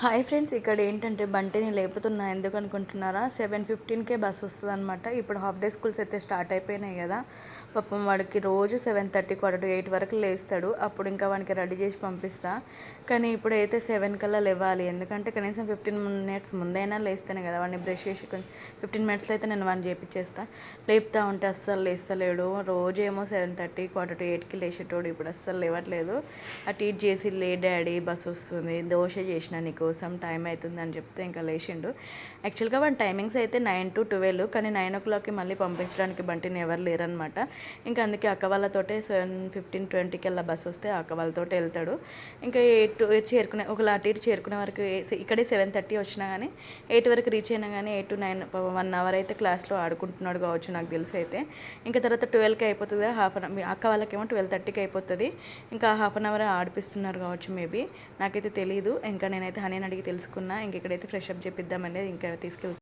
Hi friends, ఇక్కడ ఏంటంటే బంటిని లేపుతున్నా. ఎందుకు అనుకుంటున్నారా? 7:15కే బస్ వస్తుందన్నమాట. ఇప్పుడు హాఫ్ డే స్కూల్స్ అయితే స్టార్ట్ అయిపోయినాయి కదా. పాపం వాడికి రోజు 7:30 8 వరకు లేస్తాడు. అప్పుడు ఇంకా వానికి రెడీ చేసి పంపిస్తా. కానీ ఇప్పుడైతే 7 కల్లా లేవాలి. ఎందుకంటే కనీసం 15 మినిట్స్ ముందైనా లేస్తేనే కదా వాడిని బ్రష్ చేసి 15 మినిట్స్లో అయితే నేను వాడిని చేపించేస్తా. లేపుతా ఉంటే అస్సలు లేస్తలేడు. రోజేమో 7:30 8కి లేచేటోడు. ఇప్పుడు అస్సలు లేవట్లేదు. అటు ఇటు చేసి లే డాడీ బస్ వస్తుంది, దోశ చేసిన నీకు కోసం టైం అవుతుంది అని చెప్తే ఇంకా లేచిండు. యాక్చువల్గా వాడి టైమింగ్స్ అయితే 9 to 12, కానీ 9 o'clockకి మళ్ళీ పంపించడానికి బంటిని ఎవరు లేరనమాట. ఇంకా అందుకే అక్క వాళ్ళతోటే 7:15 20కి అలా బస్ వస్తే అక్క వాళ్ళతో వెళ్తాడు. ఇంకా 8 చేరుకునే ఒకవేళ అటు ఇటు చేరుకునే వరకు ఇక్కడే 7:30 వచ్చినా కానీ 8 వరకు రీచ్ అయినా కానీ 8 to 9 1 hour అయితే క్లాస్లో ఆడుకుంటున్నాడు కావచ్చు నాకు తెలిసి అయితే. ఇంకా తర్వాత 12కి అయిపోతుంది. అక్క వాళ్ళకేమో 12:30కి అయిపోతుంది. ఇంకా హాఫ్ అన్ అవర్ ఆడిపిస్తున్నారు కావచ్చు మేబీ, నాకైతే తెలియదు. ఇంకా నేనైతే హనీని అడిగి తెలుసుకున్నా. ఇంక ఇక్కడైతే ఫ్రెష్ అప్ చేపిద్దామనేది ఇంకా తీసుకెళ్తాను.